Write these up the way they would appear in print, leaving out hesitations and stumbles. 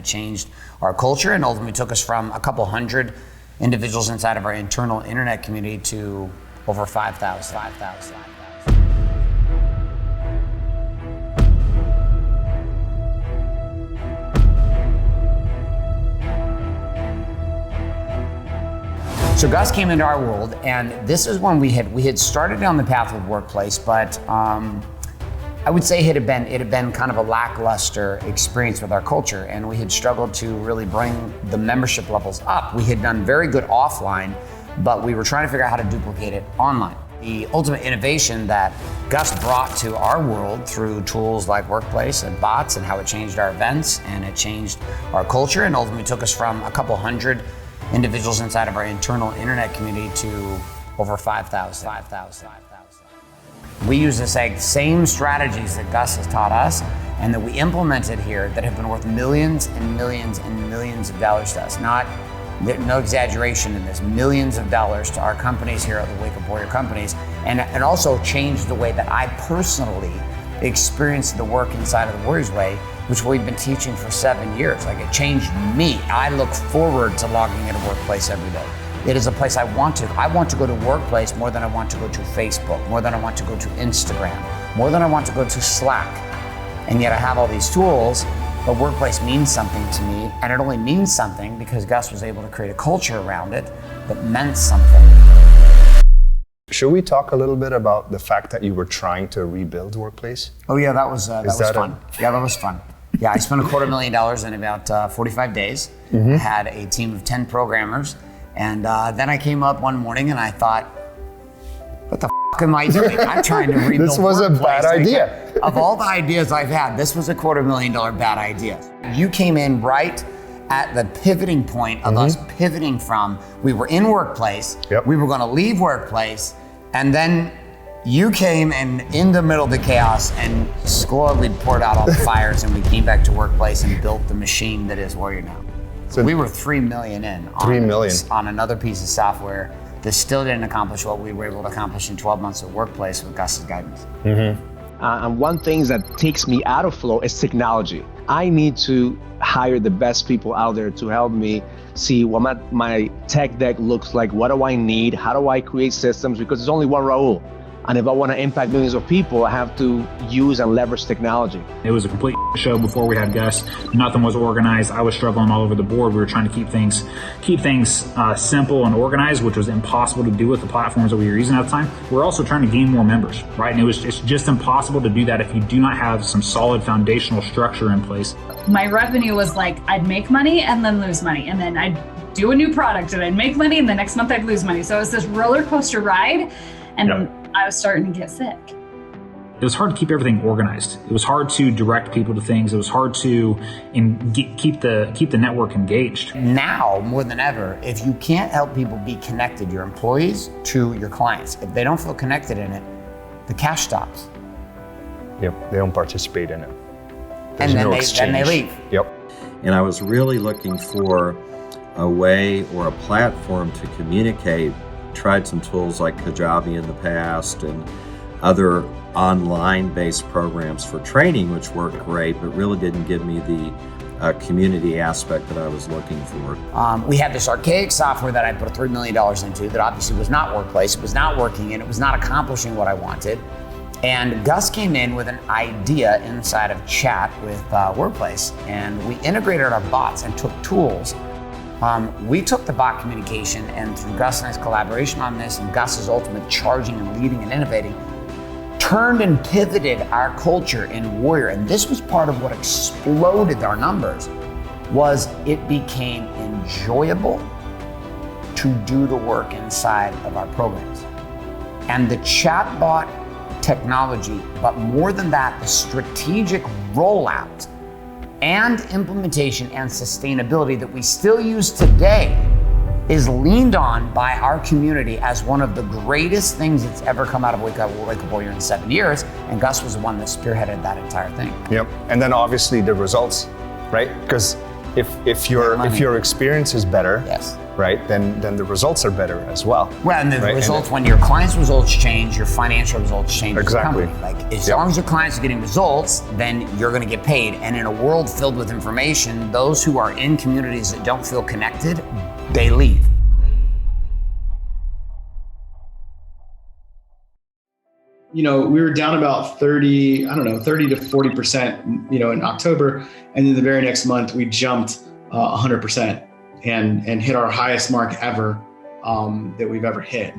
changed our culture and ultimately took us from a couple hundred individuals inside of our internal internet community to over 5,000. So Gus came into our world, and this is when we had started down the path of workplace, but I would say it had been kind of a lackluster experience with our culture, and we had struggled to really bring the membership levels up. We had done very good offline, but we were trying to figure out how to duplicate it online. The ultimate innovation that Gus brought to our world through tools like Workplace and bots and how it changed our events and it changed our culture and ultimately took us from a couple hundred individuals inside of our internal internet community to over 5,000. We use the same strategies that Gus has taught us and that we implemented here that have been worth millions and millions and millions of dollars to us. No exaggeration in this, millions of dollars to our companies here at the Wake Up Warrior companies, and also changed the way that I personally experienced the work inside of the Warriors Way, which we've been teaching for 7 years. Like, it changed me. I look forward to logging into Workplace every day. It is a place I want to. I want to go to Workplace more than I want to go to Facebook, more than I want to go to Instagram, more than I want to go to Slack. And yet I have all these tools, but Workplace means something to me, and it only means something because Gus was able to create a culture around it that meant something. Should we talk a little bit about the fact that you were trying to rebuild Workplace? Oh yeah, that was fun. Yeah, that was fun. Yeah, I spent $250,000 in about 45 days. I had a team of 10 programmers, and then I came up one morning and I thought, what the f*** am I doing? I'm trying to rebuild This was Workplace. a bad idea. Of all the ideas I've had, this was a $250,000 bad idea. You came in right at the pivoting point of us pivoting from, we were in Workplace, we were gonna leave Workplace, and then you came and in the middle of the chaos and slowly poured out all the fires, and we came back to Workplace and built the machine that is Warrior now. So we were $3 million in on another piece of software that still didn't accomplish what we were able to accomplish in 12 months of Workplace with Gus's guidance. And one thing that takes me out of flow is technology. I need to hire the best people out there to help me see what my tech deck looks like. What do I need? How do I create systems? Because there's only one Raul. And if I want to impact millions of people, I have to use and leverage technology. It was a complete show before we had Gus. Nothing was organized. I was struggling all over the board. We were trying to keep things simple and organized, which was impossible to do with the platforms that we were using at the time. We're also trying to gain more members, right? And it's just impossible to do that if you do not have some solid foundational structure in place. My revenue was like, I'd make money and then lose money. And then I'd do a new product and I'd make money and the next month I'd lose money. So it was this roller coaster ride. And I was starting to get sick. It was hard to keep everything organized. It was hard to direct people to things. It was hard to keep the network engaged. Now, more than ever, if you can't help people be connected, your employees to your clients, if they don't feel connected in it, the cash stops. Yep, they don't participate in it. There's and then they leave. Yep. And I was really looking for a way or a platform to communicate. Tried some tools like Kajabi in the past and other online-based programs for training, which worked great, but really didn't give me the community aspect that I was looking for. We had this archaic software that I put $3 million into that obviously was not Workplace, it was not working, and it was not accomplishing what I wanted. And Gus came in with an idea inside of chat with Workplace, and we integrated our bots and took tools. We took the bot communication, and through Gus and I's collaboration on this and Gus's ultimate charging and leading and innovating, turned and pivoted our culture in Warrior. And this was part of what exploded our numbers, was it became enjoyable to do the work inside of our programs. And the chatbot technology, but more than that, the strategic rollout and implementation and sustainability that we still use today is leaned on by our community as one of the greatest things that's ever come out of Wake Up Warrior in 7 years, and Gus was the one that spearheaded that entire thing. Yep, and then obviously the results, right? Because if your experience is better, yes, right, then the results are better as well. Well, and the right? results, when your clients' results change, your financial results change. Exactly. As a company. Like, as long as your clients are getting results, then you're going to get paid. And in a world filled with information, those who are in communities that don't feel connected, they leave. We were down about 30 to 40%, in October. And then the very next month we jumped 100% and hit our highest mark ever that we've ever hit.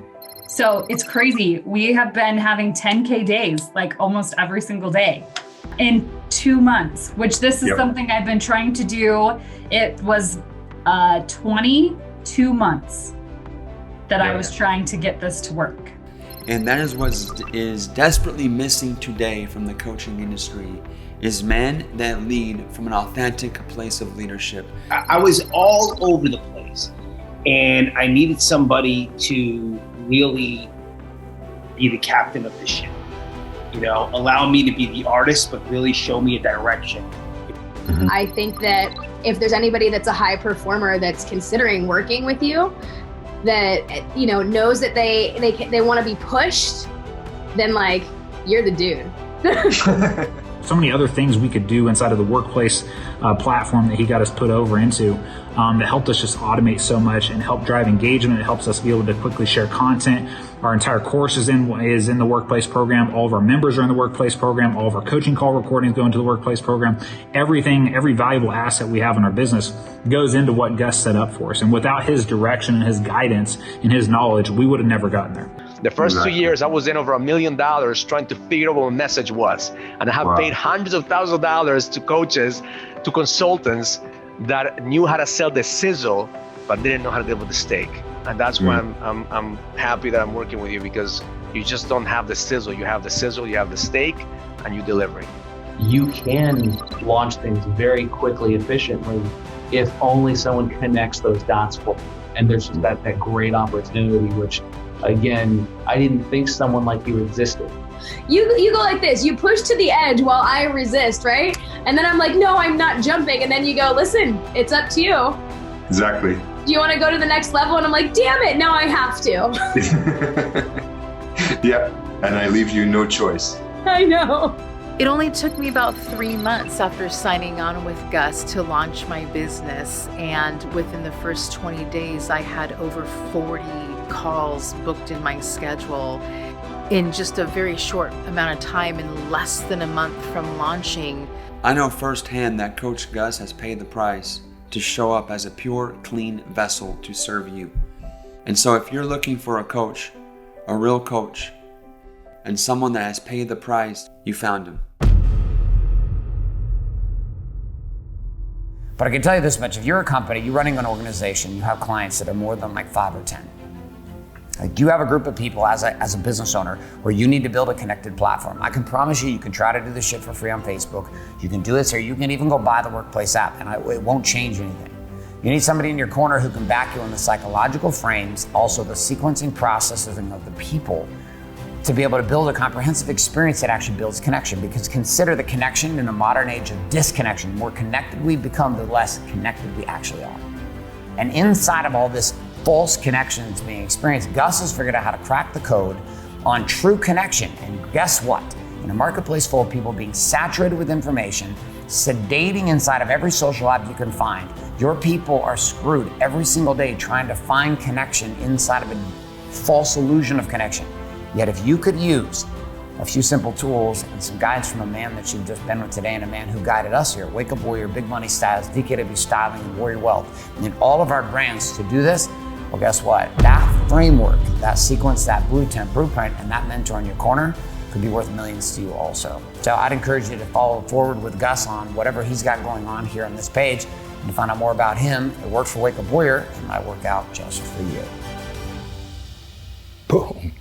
So it's crazy. We have been having 10K days, like almost every single day in 2 months, which this is something I've been trying to do. It was 22 months that I was trying to get this to work. And that is what is desperately missing today from the coaching industry, is men that lead from an authentic place of leadership. I was all over the place, and I needed somebody to really be the captain of the ship. Allow me to be the artist, but really show me a direction. Mm-hmm. I think that if there's anybody that's a high performer that's considering working with you, that knows that they want to be pushed, then like you're the dude. So many other things we could do inside of the workplace platform that he got us put over into that helped us just automate so much and help drive engagement. It helps us be able to quickly share content. Our entire course is in the workplace program. All of our members are in the workplace program. All of our coaching call recordings go into the workplace program. Everything, every valuable asset we have in our business goes into what Gus set up for us. And without his direction and his guidance and his knowledge, we would have never gotten there. The first 2 years, I was in over $1 million trying to figure out what my message was. And I have paid hundreds of thousands of dollars to coaches, to consultants that knew how to sell the sizzle, but didn't know how to deal with the steak. And that's why I'm happy that I'm working with you, because you just don't have the sizzle. You have the sizzle, you have the steak, and you deliver. You can launch things very quickly, efficiently, if only someone connects those dots for you. And there's just that great opportunity, which, again, I didn't think someone like you existed. You go like this, you push to the edge while I resist, right? And then I'm like, no, I'm not jumping. And then you go, listen, it's up to you. Exactly. Do you want to go to the next level? And I'm like, damn it, now I have to. Yeah, and I leave you no choice. I know. It only took me about 3 months after signing on with Gus to launch my business. And within the first 20 days, I had over 40 calls booked in my schedule. In just a very short amount of time, in less than a month from launching. I know firsthand that Coach Gus has paid the price to show up as a pure, clean vessel to serve you. And so if you're looking for a coach, a real coach, and someone that has paid the price, you found him. But I can tell you this much, if you're a company, you're running an organization, you have clients that are more than like 5 or 10. Like, you have a group of people as a business owner where you need to build a connected platform. I can promise you can try to do this shit for free on Facebook. You can do this, or you can even go buy the workplace app, and it won't change anything. You need somebody in your corner who can back you on the psychological frames, also the sequencing processing of the people, to be able to build a comprehensive experience that actually builds connection. Because consider the connection in a modern age of disconnection. The more connected we become, the less connected we actually are. And inside of all this false connections being experienced, Gus has figured out how to crack the code on true connection. And guess what? In a marketplace full of people being saturated with information, sedating inside of every social app you can find, your people are screwed every single day trying to find connection inside of a false illusion of connection. Yet if you could use a few simple tools and some guidance from a man that you've just been with today, and a man who guided us here, Wake Up Warrior, Big Money Styles, DKW Styling, and Warrior Wealth, and in all of our brands to do this, well, guess what? That framework, that sequence, that blueprint, and that mentor in your corner could be worth millions to you also. So I'd encourage you to follow forward with Gus on whatever he's got going on here on this page, and to find out more about him. It works for Wake Up Warrior, and might work out just for you. Boom.